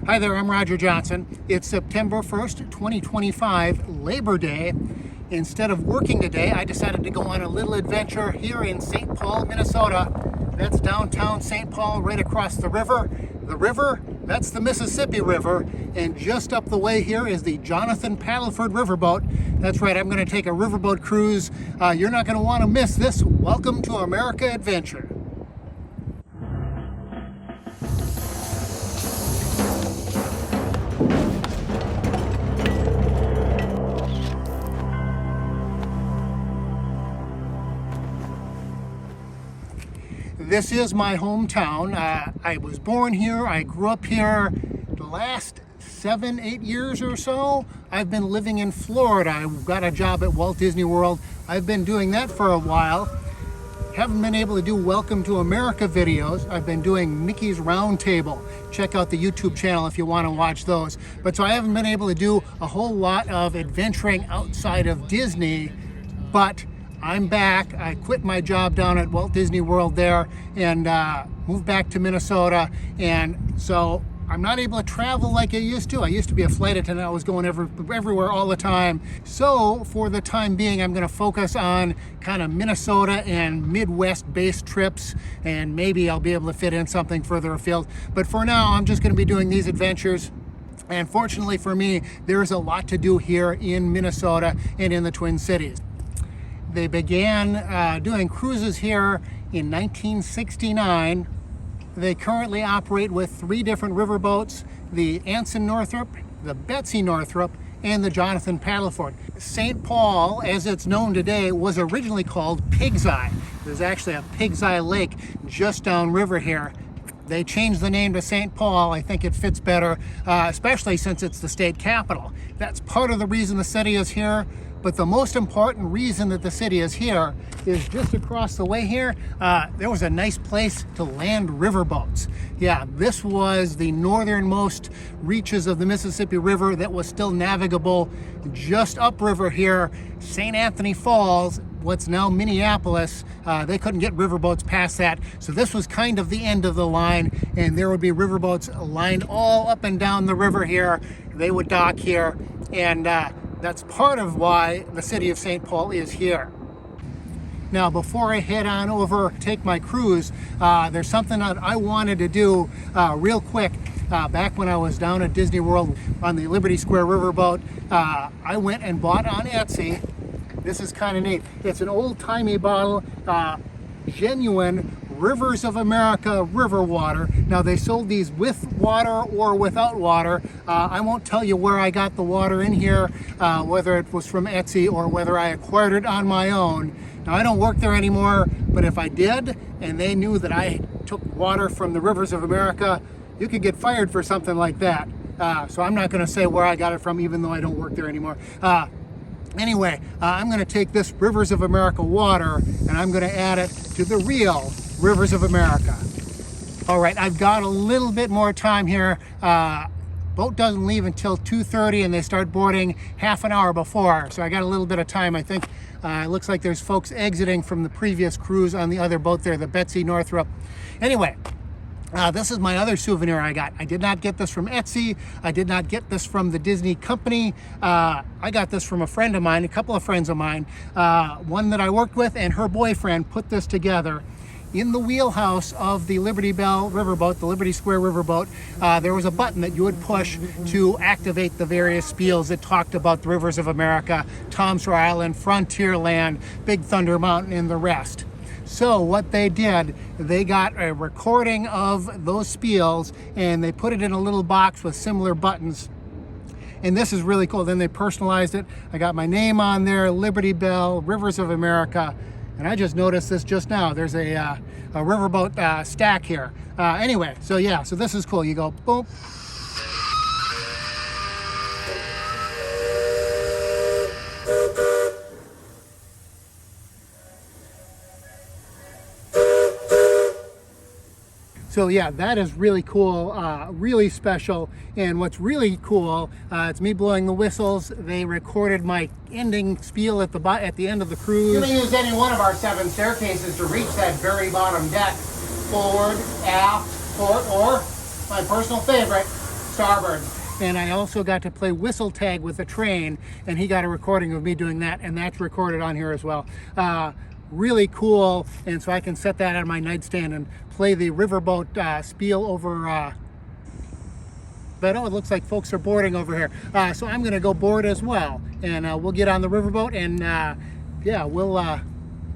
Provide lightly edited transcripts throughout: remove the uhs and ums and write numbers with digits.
Hi there, I'm Roger Johnson. It's September 1st, 2025, Labor Day. Instead of working today, I decided to go on a little adventure here in St. Paul, Minnesota. That's downtown St. Paul, right across the river. The river, that's the Mississippi River. And just up the way here is the Padleford Riverboat. That's right, I'm going to take a riverboat cruise. You're not going to want to miss this. Welcome to America Adventure. This is my hometown. I was born here. I grew up here. The last 7-8 years or so, I've been living in Florida. I got a job at Walt Disney World. I've been doing that for a while. Haven't been able to do Welcome to America videos. I've been doing Mickey's Roundtable. Check out the YouTube channel if you want to watch those. But so I haven't been able to do a whole lot of adventuring outside of Disney, but I'm back. I quit my job down at Walt Disney World there and moved back to Minnesota. And so I'm not able to travel like I used to. I used to be a flight attendant. I was going everywhere all the time. So for the time being, I'm going to focus on kind of Minnesota and Midwest-based trips, and maybe I'll be able to fit in something further afield. But for now, I'm just going to be doing these adventures. And fortunately for me, there's a lot to do here in Minnesota and in the Twin Cities. They began doing cruises here in 1969. They currently operate with 3 different riverboats: the Anson Northrop, the Betsy Northrop, and the Jonathan Padleford. St. Paul, as it's known today, was originally called Pig's Eye. There's actually a Pig's Eye Lake just downriver here. They changed the name to St. Paul. I think it fits better, especially since it's the state capital. That's part of the reason the city is here. But the most important reason that the city is here is just across the way here, there was a nice place to land riverboats. Yeah, this was the northernmost reaches of the Mississippi River that was still navigable. Just upriver here, St. Anthony Falls, what's now Minneapolis, they couldn't get riverboats past that. So this was kind of the end of the line, and there would be riverboats lined all up and down the river here. They would dock here, and that's part of why the city of St. Paul is here. Now, before I head on over, take my cruise, there's something that I wanted to do real quick. Back when I was down at Disney World on the Liberty Square Riverboat, I went and bought on Etsy. This is kind of neat. It's an old-timey bottle, genuine Rivers of America river water. Now, they sold these with water or without water. I won't tell you where I got the water in here, whether it was from Etsy or whether I acquired it on my own. Now, I don't work there anymore, but if I did and they knew that I took water from the Rivers of America, you could get fired for something like that. So I'm not going to say where I got it from, even though I don't work there anymore. Anyway, I'm going to take this Rivers of America water and I'm going to add it to the real Rivers of America. All right, I've got a little bit more time here. Boat doesn't leave until 2:30 and they start boarding half an hour before. So I got a little bit of time. I think it looks like there's folks exiting from the previous cruise on the other boat there, the Betsy Northrop. Anyway, this is my other souvenir I got. I did not get this from Etsy. I did not get this from the Disney company. I got this from a friend of mine, a couple of friends of mine. One that I worked with and her boyfriend put this together. In the wheelhouse of the Liberty Bell Riverboat, the Liberty Square Riverboat, there was a button that you would push to activate the various spiels that talked about the Rivers of America, Tom Sawyer Island, Frontierland, Big Thunder Mountain, and the rest. So what they did, they got a recording of those spiels and they put it in a little box with similar buttons. And this is really cool. Then they personalized it. I got my name on there, Liberty Bell, Rivers of America. And I just noticed this just now. There's a riverboat stack here. Anyway, so yeah, so this is cool. You go boom. So yeah, that is really cool, really special. And what's really cool, it's me blowing the whistles. They recorded my ending spiel at the end of the cruise. You can use any one of our 7 staircases to reach that very bottom deck. Forward, aft, port, or my personal favorite, starboard. And I also got to play whistle tag with a train, and he got a recording of me doing that, and that's recorded on here as well. Really cool, and so I can set that on my nightstand and play the Riverboat spiel over. But oh, it looks like folks are boarding over here. So I'm gonna go board as well, and we'll get on the Riverboat, and yeah,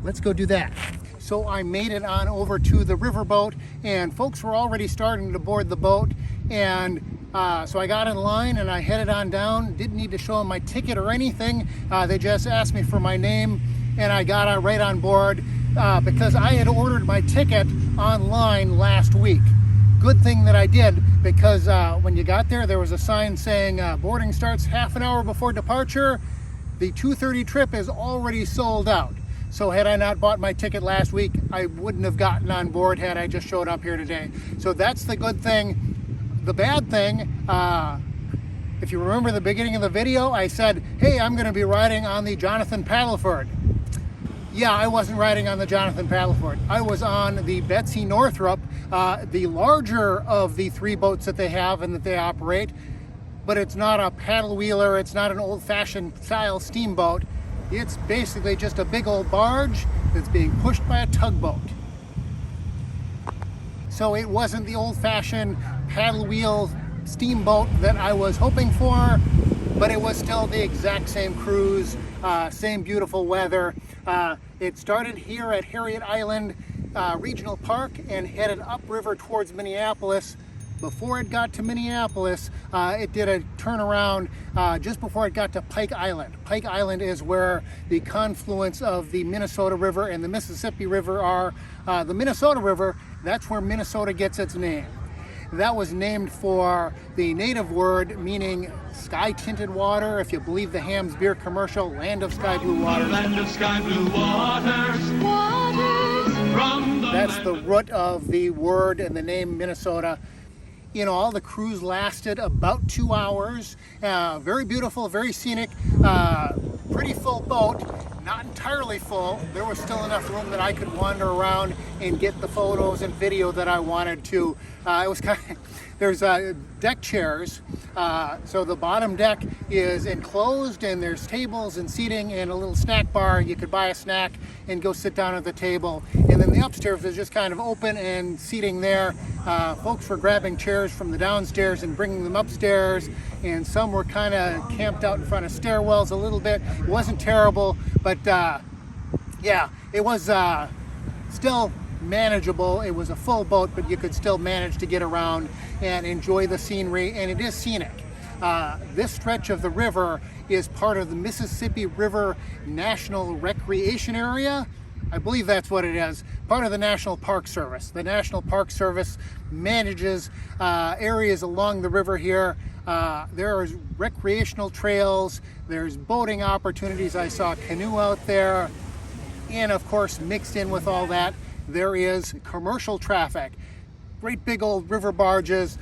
let's go do that. So I made it on over to the Riverboat, and folks were already starting to board the boat, and so I got in line and I headed on down. Didn't need to show them my ticket or anything. They just asked me for my name, and I got right on board because I had ordered my ticket online last week. Good thing that I did, because when you got there, there was a sign saying boarding starts half an hour before departure. The 2:30 trip is already sold out. So had I not bought my ticket last week, I wouldn't have gotten on board had I just showed up here today. So that's the good thing. The bad thing, if you remember the beginning of the video, I said, hey, I'm gonna be riding on the Jonathan Padleford. Yeah, I wasn't riding on the Jonathan Padleford. I was on the Betsy Northrop, the larger of the 3 boats that they have and that they operate, but it's not a paddle wheeler, it's not an old-fashioned style steamboat. It's basically just a big old barge that's being pushed by a tugboat. So it wasn't the old-fashioned paddle wheel steamboat that I was hoping for, but it was still the exact same cruise, same beautiful weather. It started here at Harriet Island Regional Park and headed upriver towards Minneapolis. Before it got to Minneapolis, it did a turnaround just before it got to Pike Island. Pike Island is where the confluence of the Minnesota River and the Mississippi River are. The Minnesota River, that's where Minnesota gets its name. That was named for the native word meaning sky-tinted water. If you believe the Hamm's beer commercial, land of sky blue waters. Land of sky blue waters, waters from the That's the root of the word and the name Minnesota. You know, all the cruise lasted about 2 hours. Very beautiful, very scenic, pretty full boat. Not entirely full. There was still enough room that I could wander around and get the photos and video that I wanted to. It was kind of, there's deck chairs. So the bottom deck is enclosed, and there's tables and seating and a little snack bar. You could buy a snack and go sit down at the table. And then the upstairs is just kind of open and seating there. Folks were grabbing chairs from the downstairs and bringing them upstairs, and some were kind of camped out in front of stairwells a little bit. It wasn't terrible, but yeah, it was still manageable. It was a full boat, but you could still manage to get around and enjoy the scenery, and it is scenic. This stretch of the river is part of the Mississippi River National Recreation Area. I believe that's what it is, part of the National Park Service. The National Park Service manages areas along the river here. There are recreational trails, there's boating opportunities. I saw a canoe out there, and of course mixed in with all that, there is commercial traffic. Great big old river barges.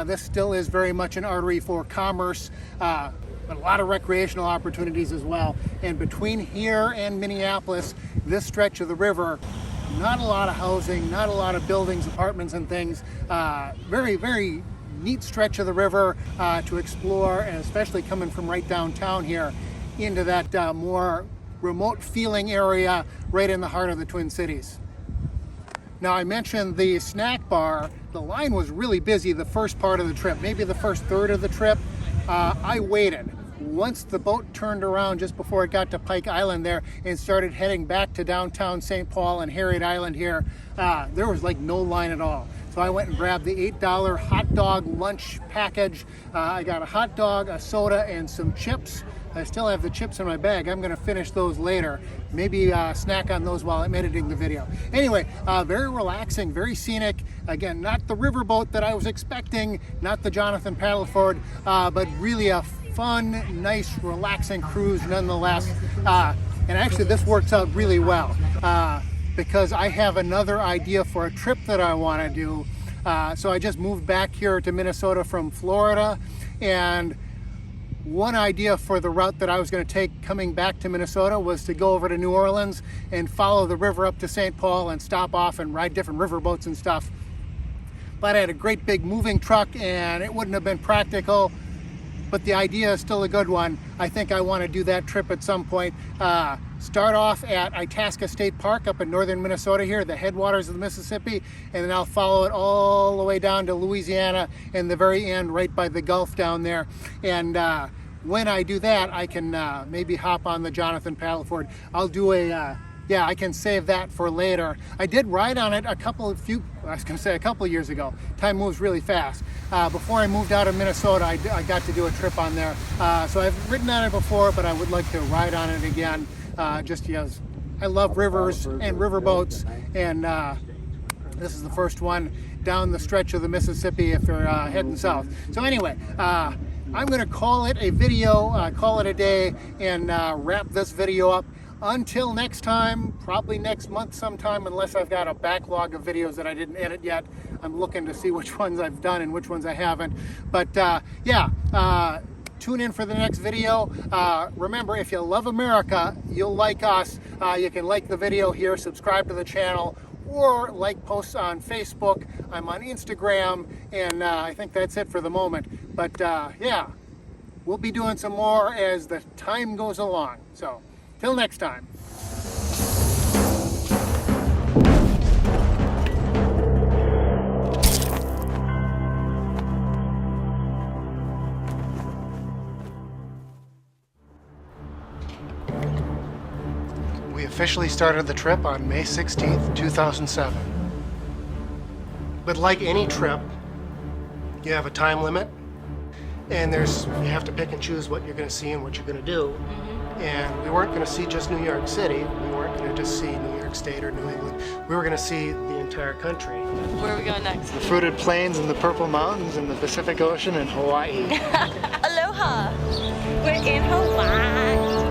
This still is very much an artery for commerce, but a lot of recreational opportunities as well. And between here and Minneapolis, this stretch of the river, not a lot of housing, not a lot of buildings, apartments and things. Very, very neat stretch of the river to explore, and especially coming from right downtown here into that more remote feeling area right in the heart of the Twin Cities. Now, I mentioned the snack bar. The line was really busy the first part of the trip, maybe the first third of the trip. I waited. Once the boat turned around just before it got to Pike Island there and started heading back to downtown St. Paul and Harriet Island here, there was like no line at all. So I went and grabbed the $8 hot dog lunch package. I got a hot dog, a soda, and some chips. I still have the chips in my bag. I'm gonna finish those later. Maybe snack on those while I'm editing the video. Anyway, very relaxing, very scenic. Again, not the riverboat that I was expecting, not the Jonathan Padleford, but really a fun, nice, relaxing cruise nonetheless. And actually this works out really well because I have another idea for a trip that I wanna do. So I just moved back here to Minnesota from Florida, and one idea for the route that I was going to take coming back to Minnesota was to go over to New Orleans and follow the river up to St. Paul and stop off and ride different river boats and stuff. but I had a great big moving truck and it wouldn't have been practical. But the idea is still a good one. I think I want to do that trip at some point. Start off at Itasca State Park up in northern Minnesota here, the headwaters of the Mississippi, and then I'll follow it all the way down to Louisiana and the very end right by the Gulf down there. And when I do that, I can maybe hop on the Jonathan Padleford. I'll do yeah, I can save that for later. I did ride on it a couple of years ago. Time moves really fast. Before I moved out of Minnesota, I got to do a trip on there. So I've ridden on it before, but I would like to ride on it again, just because I love rivers and riverboats, and this is the first one down the stretch of the Mississippi if you're heading south. So anyway, I'm gonna call it a video, call it a day, and wrap this video up. Until next time, probably next month sometime, unless I've got a backlog of videos that I didn't edit yet. I'm looking to see which ones I've done and which ones I haven't. But yeah, tune in for the next video. Remember, if you love America, you'll like us. You can like the video here, subscribe to the channel, or like posts on Facebook. I'm on Instagram, and I think that's it for the moment. But yeah, we'll be doing some more as the time goes along. So, till next time. We officially started the trip on May 16th, 2007. But like any trip, you have a time limit, and you have to pick and choose what you're going to see and what you're going to do. And we weren't going to see just New York City. We weren't going to just see New York State or New England. We were going to see the entire country. Where are we going next? The fruited plains and the purple mountains and the Pacific Ocean and Hawaii. Aloha! We're in Hawaii.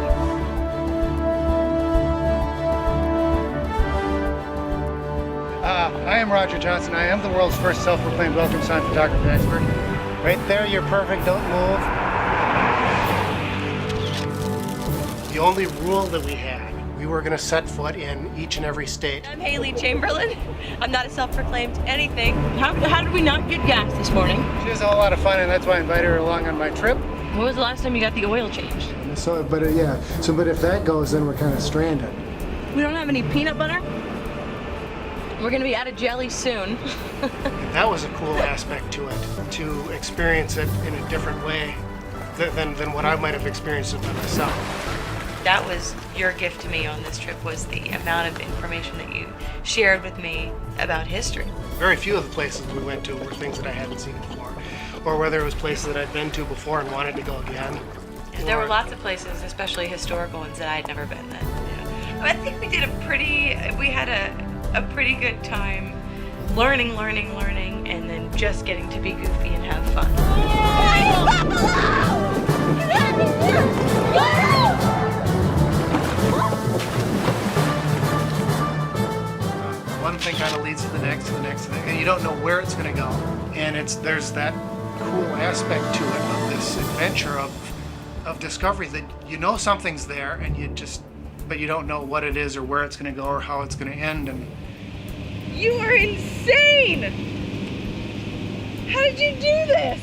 I am Roger Johnson. I am the world's first self-proclaimed welcome sign photography expert. Right there, you're perfect. Don't move. The only rule that we had, we were going to set foot in each and every state. I'm Haley Chamberlain. I'm not a self-proclaimed anything. How did we not get gas this morning? She was a whole lot of fun, and that's why I invited her along on my trip. When was the last time you got the oil changed? But if that goes, then we're kind of stranded. We don't have any peanut butter. We're gonna be out of jelly soon. That was a cool aspect to it, to experience it in a different way than what I might have experienced it by myself. That was your gift to me on this trip, was the amount of information that you shared with me about history. Very few of the places we went to were things that I hadn't seen before, or whether it was places that I'd been to before and wanted to go again. There were lots of places, especially historical ones, that I had never been then. Yeah. I think we had a pretty good time learning, and then just getting to be goofy and have fun. One thing kind of leads to the next, and you don't know where it's going to go. And there's that cool aspect to it, of this adventure of discovery, that you know something's there, and but you don't know what it is or where it's going to go or how it's going to end. And you are insane! How did you do this?